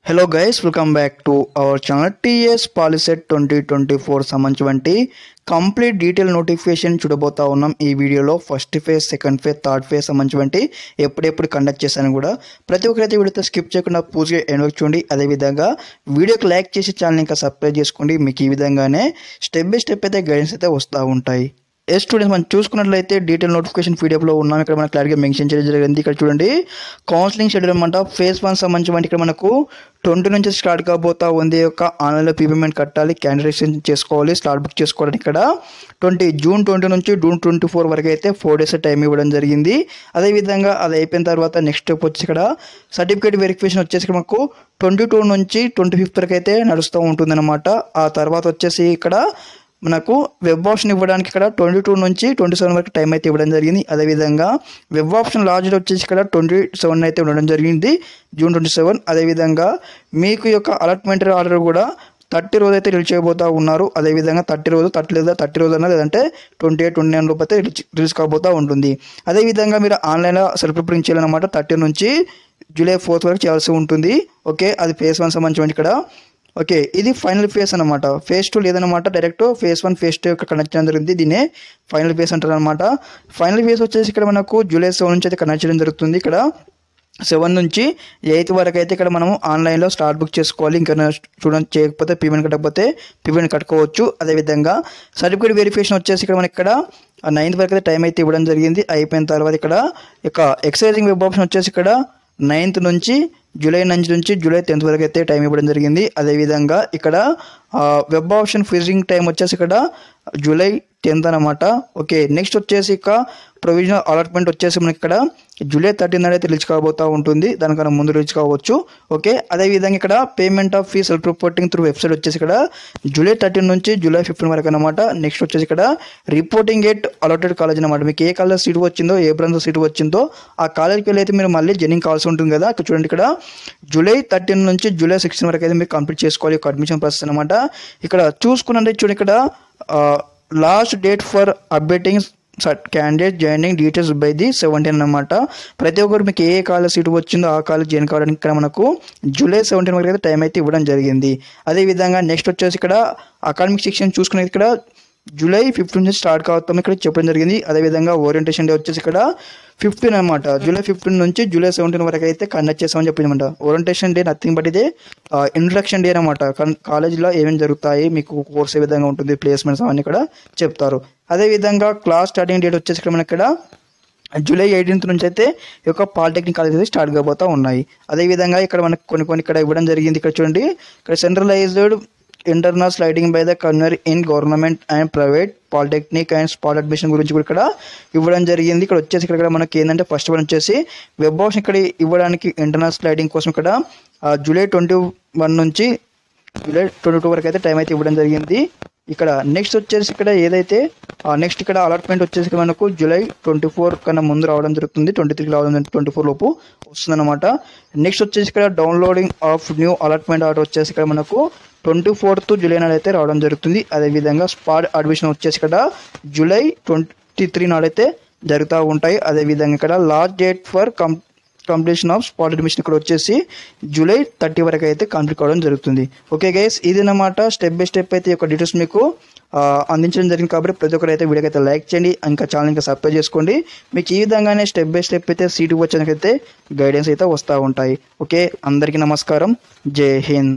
Hello guys, welcome back to our channel. TS POLYCET 2024 సంబంధించి complete detail notification చూడబోతా ఉన్నాం ఈ వీడియోలో. First phase, second phase, third phase సంబంధించి ఎప్పుడెప్పుడు కండక్ట్ చేశాను కూడా ప్రతి ఒక్కరైతే వీడియోతో స్కిప్ చేయకుండా పూర్తిగా ఎండ్ వరకు చూడండి. అదేవిధంగా వీడియోకి లైక్ చేసి ఛానల్ ఇంకా సబ్స్క్రైబ్ చేసుకోండి. మీకు ఈ విధంగానే స్టెప్ బై స్టెప్ అయితే గైడెన్స్ అయితే వస్తూ ఉంటాయి. స్టూడెంట్స్ మనం చూసుకున్నట్లయితే డీటెయిల్ నోటిఫికేషన్ పీడిఎఫ్లో ఉన్నాం. ఇక్కడ మనకు క్లారిటీగా మెన్షన్ చేయడం జరిగింది. ఇక్కడ చూడండి, కౌన్సిలింగ్ షెడ్యూల్ అనమాట. ఫేజ్ 1 సంబంధించి ఇక్కడ మనకు 20 నుంచి స్టార్ట్ కాబోతా ఉంది. ఆన్లైన్లో పేమెంట్ కట్టాలి, క్యాండిడేషన్ చేసుకోవాలి, స్లాట్ బుక్ చేసుకోవడానికి ఇక్కడ జూన్ 20 నుంచి జూన్ 24 వరకు అయితే 4 days టైం ఇవ్వడం జరిగింది. అదేవిధంగా అది అయిపోయిన తర్వాత నెక్స్ట్ స్టెప్ వచ్చి ఇక్కడ సర్టిఫికేట్ వెరిఫికేషన్ వచ్చేసి మనకు 22 నుంచి 25 వరకు అయితే నడుస్తూ ఉంటుందన్నమాట. ఆ తర్వాత వచ్చేసి ఇక్కడ మనకు వెబ్ ఆప్షన్ ఇవ్వడానికి ఇక్కడ 22 నుంచి 27 వరకు టైం అయితే ఇవ్వడం జరిగింది. అదేవిధంగా వెబ్ ఆప్షన్ లాస్ట్ వచ్చేసి ఇక్కడ 27 అయితే ఉండడం జరిగింది, జూన్ 27. అదేవిధంగా మీకు యొక్క అలాట్మెంట్ ఆర్డర్ కూడా 30 రోజు అయితే రిలీజ్ చేయబోతూ ఉన్నారు. అదేవిధంగా 30 రోజు అన్న లేదంటే 28, 29 లోపు అయితే రిలీజ్ కాబోతూ ఉంటుంది. అదేవిధంగా మీరు ఆన్లైన్లో సెల్ఫ్ ప్రింట్ చేయాలన్నమాట. 30 నుంచి జూలై 4 వరకు చేయాల్సి ఉంటుంది. ఓకే, అది ఫేజ్ 1 సంబంధించి ఇక్కడ. ఓకే, ఇది ఫైనల్ ఫేజ్ అనమాట. ఫేజ్ 2 లేదనమాట, డైరెక్ట్ ఫేజ్ 1 ఫేజ్ 2 యొక్క కనెక్ట్ చేయడం జరిగింది. దీన్నే ఫైనల్ ఫేజ్ అంటారు అనమాట. ఫైనల్ ఫేజ్ వచ్చేసి ఇక్కడ మనకు జూలై 7 నుంచి అయితే కనెక్ట్ చేయడం జరుగుతుంది. ఇక్కడ 7 నుంచి 8 వరకు అయితే ఇక్కడ మనము ఆన్లైన్లో స్టార్ట్ బుక్ చేసుకోవాలి. ఇంకా స్టూడెంట్ చేయకపోతే పేమెంట్ కట్టకపోతే పేమెంట్ కట్టుకోవచ్చు. అదేవిధంగా సర్టిఫికేట్ వెరిఫికేషన్ వచ్చేసి ఇక్కడ మనకి ఇక్కడ 9th వరకు అయితే టైం అయితే ఇవ్వడం జరిగింది. అయిపోయిన తర్వాత ఇక్కడ ఎక్సైజింగ్ వెబ్ ఆప్షన్ వచ్చేసి ఇక్కడ 9th నుంచి జూలై 9 నుంచి జూలై 10 వరకు అయితే టైం ఇవ్వడం జరిగింది. అదేవిధంగా ఇక్కడ వెబ్ ఆప్షన్ ఫిజింగ్ టైం వచ్చేసి ఇక్కడ జూలై 10 అనమాట. ఓకే, నెక్స్ట్ వచ్చేసి ఇక ప్రొవిజనల్ అలాట్మెంట్ వచ్చేసి మనకి ఇక్కడ జూలై 13 అయితే రిలీజ్ కాబోతూ ఉంటుంది, దానికన్నా ముందు రిలీజ్ కావచ్చు. ఓకే, అదేవిధంగా ఇక్కడ payment of fee self reporting through website వచ్చేసి ఇక్కడ జూలై 13 నుంచి జూలై 15 వరకు అనమాట. నెక్స్ట్ వచ్చేసి ఇక్కడ రిపోర్టింగ్ ఎట్ అలాటెడ్ కాలేజ్ అనమాట. మీకు ఏ కాలేజ్ సీట్ వచ్చిందో, ఏ బ్రాంచ్ సీట్ వచ్చిందో ఆ కాలేజ్కి వెళ్ళి అయితే మీరు మళ్ళీ జాయినింగ్ కావాల్సి ఉంటుంది కదా. ఇక్కడ చూడండి, ఇక్కడ జూలై 13 నుంచి జూలై 16 వరకు అయితే మీరు కంప్లీట్ చేసుకోవాలి ఒక అడ్మిషన్ ప్రాసెస్ అనమాట. ఇక్కడ చూసుకున్నట్టు చూడండి, ఇక్కడ last date for updating candidate joining details by the 17 అనమాట. ప్రతి ఒక్కరు మీకు ఏ కాలేజ్ సీట్ వచ్చిందో ఆ కాలేజ్ జాయిన్ కావడానికి ఇక్కడ మనకు జూలై 17 వరకు అయితే టైం అయితే ఇవ్వడం జరిగింది. అదేవిధంగా నెక్స్ట్ వచ్చేసి ఇక్కడ అకాడమిక్ సెక్షన్ చూసుకునేది ఇక్కడ జూలై 15 నుంచి స్టార్ట్ కావడం ఇక్కడ చెప్పడం జరిగింది. అదేవిధంగా ఓరియంటేషన్ డే వచ్చేసి ఇక్కడ 15 అనమాట. జూలై 15 నుంచి జూలై 17 వరకు అయితే కండక్ట్ చేస్తామని చెప్పిందన్నమాట. ఓరియంటేషన్ డే నథింగ్ బట్ ఇదే ఇంట్రడక్షన్ డే అనమాట. కాలేజీలో ఏమేమి జరుగుతాయి, మీకు కోర్స్ ఏ విధంగా ఉంటుంది, ప్లేస్మెంట్స్ అవన్నీ ఇక్కడ చెప్తారు. అదేవిధంగా క్లాస్ స్టార్టింగ్ డేట్ వచ్చేసి ఇక్కడ మనకి ఇక్కడ జూలై 18 నుంచి అయితే ఈ యొక్క పాలిటెక్నిక్ కాలేజ్ అయితే స్టార్ట్ కాబోతూ ఉన్నాయి. అదేవిధంగా ఇక్కడ మనకు కొన్ని ఇక్కడ ఇవ్వడం జరిగింది. ఇక్కడ చూడండి, ఇక్కడ centralised internal sliding by the convener in government and private polytechnic and spot admission గురించి కూడా ఇక్కడ ఇవ్వడం జరిగింది. ఇక్కడ వచ్చేసి ఇక్కడ మనకి ఏంటంటే ఫస్ట్ వన్ వచ్చేసి వెబ్ ఆప్షన్ ఇక్కడ ఇవ్వడానికి ఇంటర్నల్ స్లైడింగ్ కోసం ఇక్కడ జూలై 21 నుంచి జూలై 22 వరకు అయితే టైం అయితే ఇవ్వడం జరిగింది. ఇక్కడ నెక్స్ట్ వచ్చేసి ఇక్కడ ఏదైతే నెక్స్ట్ ఇక్కడ అలాట్మెంట్ వచ్చేసి మనకు జూలై 24 కన్నా ముందు రావడం జరుగుతుంది, 23 రావడం 24 లోపు వస్తుందన్నమాట. నెక్స్ట్ వచ్చేసి ఇక్కడ downloading of new allotment order వచ్చేసి ఇక్కడ మనకు 24th జూలై నాడు అయితే రావడం జరుగుతుంది. అదేవిధంగా స్పాట్ అడ్మిషన్ వచ్చేసి ఇక్కడ జూలై 23 నాడైతే జరుగుతూ ఉంటాయి. అదేవిధంగా ఇక్కడ last date for completion of spot admission ఇక్కడ వచ్చేసి జూలై 30 వరకు అయితే కంప్లీట్ కావడం జరుగుతుంది. ఓకే గైస్, ఇదన్నమాట స్టెప్ బై స్టెప్ అయితే ఒక డీటెయిల్స్ మీకు అందించడం జరిగింది. కాబట్టి ప్రతి ఒక్కరు అయితే వీడియోకి అయితే లైక్ చేయండి, ఇంకా ఛానల్ ఇంకా సబ్స్క్రైబ్ చేసుకోండి. మీకు ఈ విధంగానే స్టెప్ బై స్టెప్ అయితే సీటు వచ్చేందుకైతే గైడెన్స్ అయితే వస్తూ ఉంటాయి. ఓకే, అందరికీ నమస్కారం, జై హింద్.